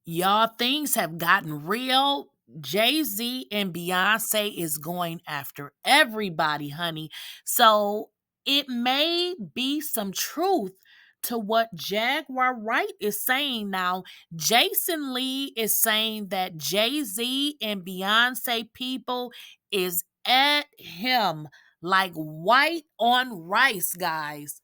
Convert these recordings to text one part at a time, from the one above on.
Y'all, things have gotten real. Jay-Z and Beyonce is going after everybody, honey. So it may be some truth to what Jaquarwright is saying now. Jason Lee is saying that Jay-Z and Beyonce people is at him like white on rice, guys.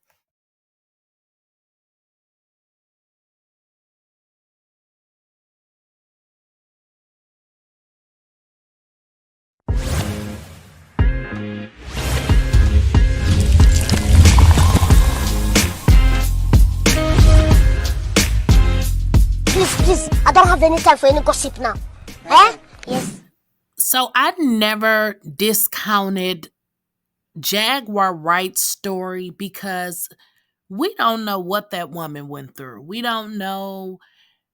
Please, I don't have any time for any gossip now. Eh? Yes. So I never discounted Jaquarwright's story because we don't know what that woman went through. We don't know.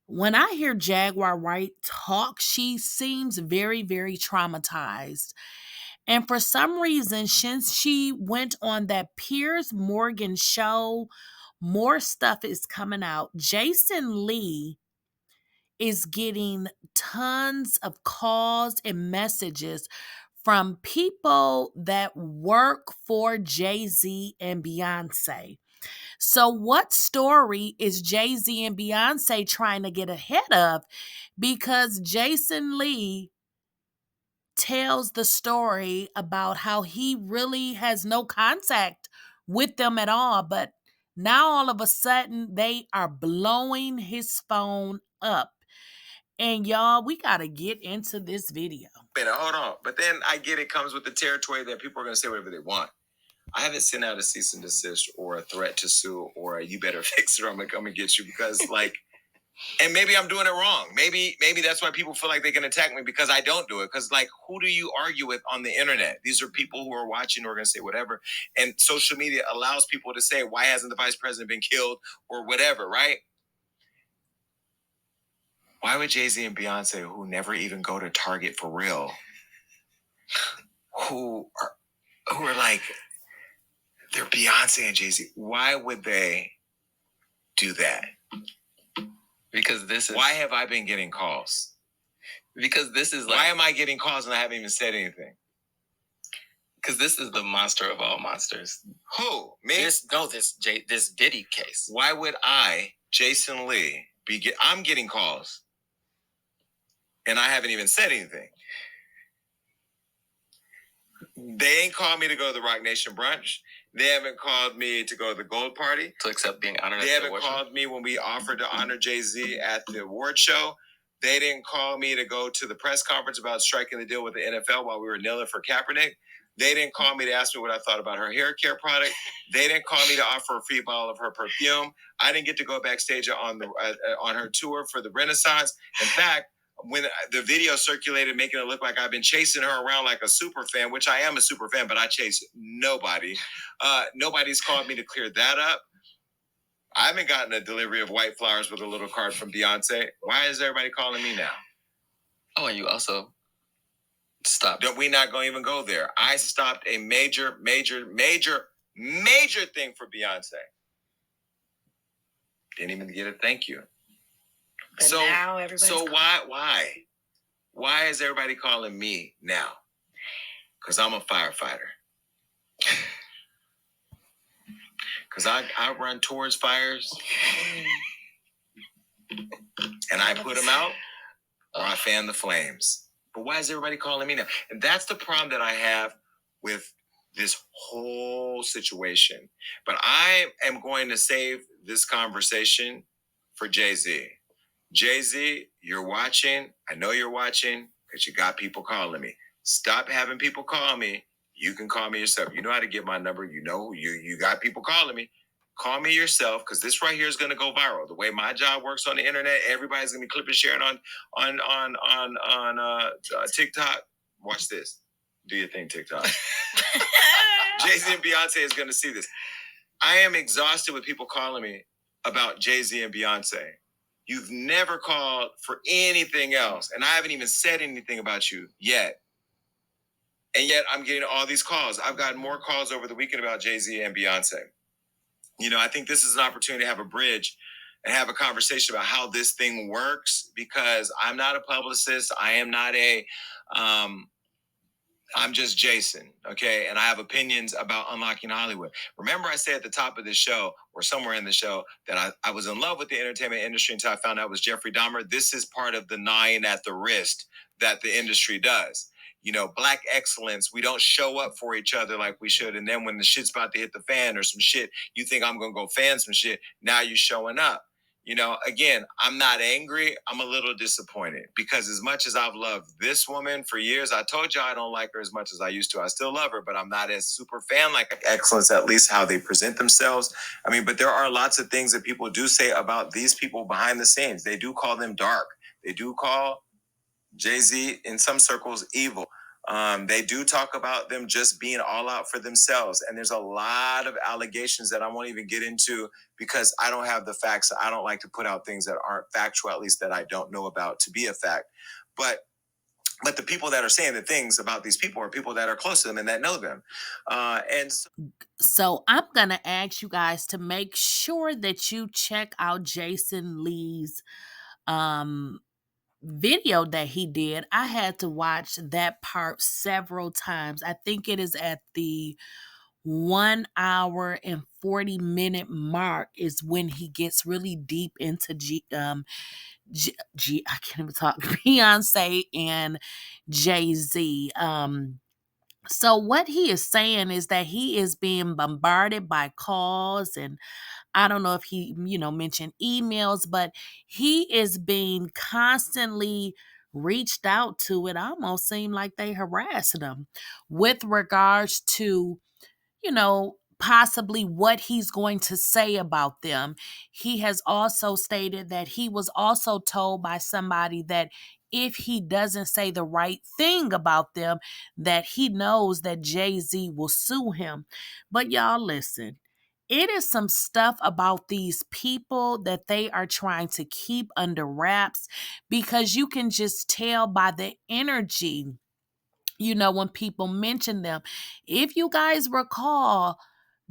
When I hear Jaquarwright talk, she seems very, very traumatized. And for some reason, since she went on that Piers Morgan show, more stuff is coming out. Jason Lee is getting tons of calls and messages from people that work for Jay-Z and Beyonce. So, what story is Jay-Z and Beyonce trying to get ahead of? Because Jason Lee tells the story about how he really has no contact with them at all, but now all of a sudden they are blowing his phone up. And y'all, we got to get into this video. Wait, hold on. But then I get it comes with the territory that people are going to say whatever they want. I haven't sent out a cease and desist or a threat to sue or a you better fix it or I'm going to come and get you because like, and maybe I'm doing it wrong. Maybe that's why people feel like they can attack me because I don't do it. Because like, who do you argue with on the internet? These are people who are watching who are going to say whatever. And social media allows people to say, why hasn't the vice president been killed or whatever, right? Why would Jay-Z and Beyonce, who never even go to Target for real, who are like, they're Beyonce and Jay-Z, why would they do that? Because this is... Why have I been getting calls? Because this is like... Why am I getting calls and I haven't even said anything? Because this is the monster of all monsters. Who? Me? This Diddy case. Why would I, Jason Lee, I'm getting calls and I haven't even said anything. They ain't called me to go to the Rock Nation brunch. They haven't called me to go to the Gold Party. To accept being honored. They haven't called me when we offered to honor Jay-Z at the award show. They didn't call me to go to the press conference about striking the deal with the NFL while we were kneeling for Kaepernick. They didn't call me to ask me what I thought about her hair care product. They didn't call me to offer a free bottle of her perfume. I didn't get to go backstage on her tour for the Renaissance. In fact, when the video circulated making it look like I've been chasing her around like a super fan, which I am a super fan, but I chase nobody. Nobody's called me to clear that up. I haven't gotten a delivery of white flowers with a little card from Beyonce. Why is everybody calling me now? Oh, and you also stopped. We not going to even go there. I stopped a major thing for Beyonce. Didn't even get a thank you. But now everybody's why is everybody calling me now? Because I'm a firefighter. Because I run towards fires and I put them out or I fan the flames. But why is everybody calling me now? And that's the problem that I have with this whole situation. But I am going to save this conversation for Jay-Z. Jay-Z, you're watching. I know you're watching because you got people calling me. Stop having people call me. You can call me yourself. You know how to get my number. You know you got people calling me. Call me yourself because this right here is going to go viral. The way my job works on the internet, everybody's going to be clipping, sharing on TikTok. Watch this. Do your thing, TikTok. Jay-Z and Beyonce is going to see this. I am exhausted with people calling me about Jay-Z and Beyonce. You've never called for anything else, and I haven't even said anything about you yet. And yet I'm getting all these calls. I've gotten more calls over the weekend about Jay-Z and Beyonce. You know, I think this is an opportunity to have a bridge and have a conversation about how this thing works, because I'm not a publicist. I am not I'm just Jason, okay? And I have opinions about unlocking Hollywood. Remember, I said at the top of the show, or somewhere in the show, that I was in love with the entertainment industry until I found out it was Jeffrey Dahmer. This is part of the gnawing at the wrist that the industry does. Black excellence, we don't show up for each other like we should. And then when the shit's about to hit the fan or some shit, you think I'm going to go fan some shit. Now you're showing up. Again, I'm not angry. I'm a little disappointed, because as much as I've loved this woman for years, I told you I don't like her as much as I used to. I still love her, but I'm not as super fan like excellence, at least how they present themselves. But there are lots of things that people do say about these people behind the scenes. They do call them dark. They do call Jay-Z in some circles evil. They do talk about them just being all out for themselves. And there's a lot of allegations that I won't even get into, because I don't have the facts. I don't like to put out things that aren't factual, at least that I don't know about, to be a fact. But the people that are saying the things about these people are people that are close to them and that know them. So I'm going to ask you guys to make sure that you check out Jason Lee's video that he did. I had to watch that part several times. I think it is at the 1 hour and 40-minute mark is when he gets really deep into I can't even talk, Beyonce and Jay-Z. So what he is saying is that he is being bombarded by calls, and I don't know if he, mentioned emails, but he is being constantly reached out to. It almost seemed like they harassed him with regards to, possibly what he's going to say about them. He has also stated that he was also told by somebody that if he doesn't say the right thing about them, that he knows that Jay-Z will sue him. But y'all listen, it is some stuff about these people that they are trying to keep under wraps, because you can just tell by the energy, when people mention them. If you guys recall,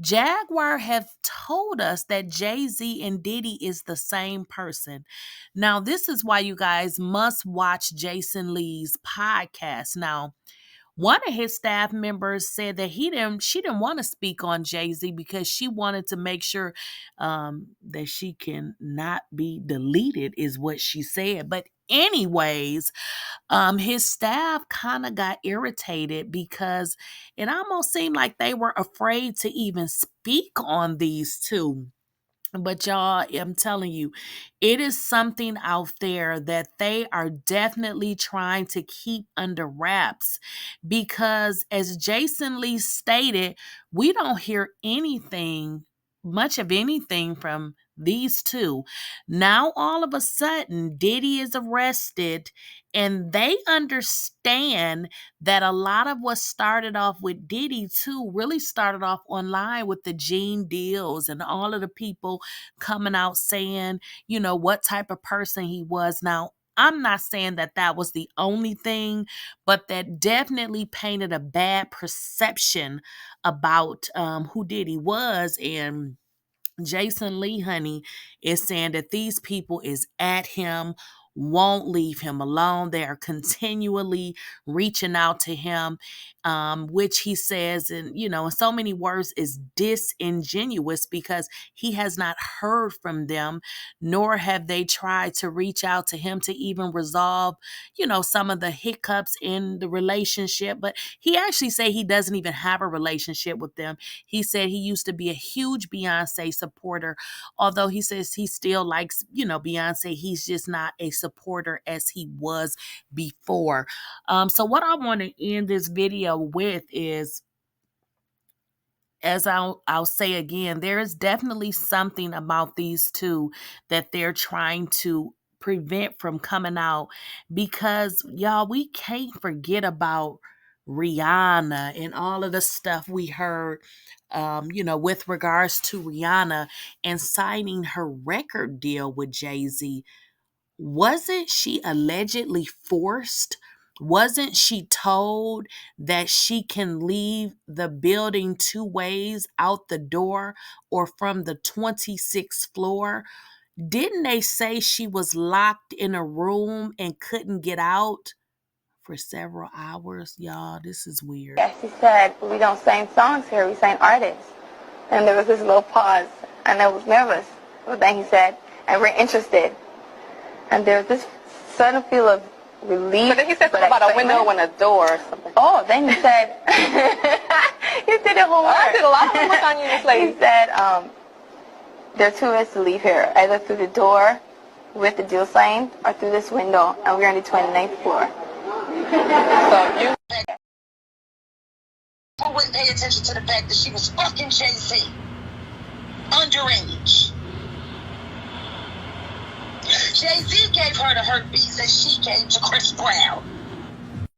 Jaguar have told us that Jay-Z and Diddy is the same person. Now, this is why you guys must watch Jason Lee's podcast. Now, one of his staff members said that she didn't want to speak on Jay-Z because she wanted to make sure that she can not be deleted, is what she said. But anyways, his staff kind of got irritated because it almost seemed like they were afraid to even speak on these two. But y'all, I'm telling you, it is something out there that they are definitely trying to keep under wraps, because as Jason Lee stated, we don't hear much of anything from these two. Now, all of a sudden, Diddy is arrested, and they understand that a lot of what started off with Diddy too really started off online with the Gene Deals and all of the people coming out saying, what type of person he was. Now, I'm not saying that that was the only thing, but that definitely painted a bad perception about who Diddy was. And Jason Lee, honey, is saying that these people is at him, won't leave him alone. They are continually reaching out to him, which he says, in so many words, is disingenuous, because he has not heard from them, nor have they tried to reach out to him to even resolve, some of the hiccups in the relationship. But he actually said he doesn't even have a relationship with them. He said he used to be a huge Beyonce supporter, although he says he still likes, Beyonce. He's just not a supporter as he was before. So what I want to end this video with is, as I'll say again, there is definitely something about these two that they're trying to prevent from coming out, because y'all, we can't forget about Rihanna and all of the stuff we heard, with regards to Rihanna and signing her record deal with Jay-Z. Wasn't she allegedly forced? Wasn't she told that she can leave the building two ways, out the door or from the 26th floor? Didn't they say she was locked in a room and couldn't get out for several hours? Y'all, this is weird. Yes, he said, we don't sing songs here, we sing artists. And there was this little pause, and I was nervous. But then he said, and we're interested. And there was this sudden feel of relief. But then he said something about a window and a door or something. Oh, then he said, you did it homework. I did a lot of homework on you, Miss Lady. He said, there are two ways to leave here, either through the door with the deal sign or through this window, and we're on the 29th floor. So you... People wouldn't pay attention to the fact that she was fucking Jay-Z. Underage. Jay-Z gave her the herpes and she gave to Chris Brown.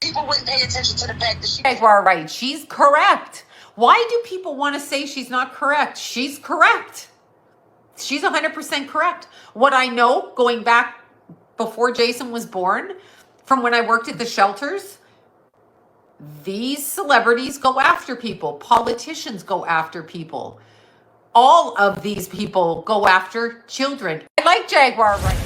People wouldn't pay attention to the fact that she... Jaquarwright, she's correct. Why do people want to say she's not correct? She's correct. She's 100% correct. What I know, going back before Jason was born, from when I worked at the shelters, these celebrities go after people. Politicians go after people. All of these people go after children. I like Jaquarwright.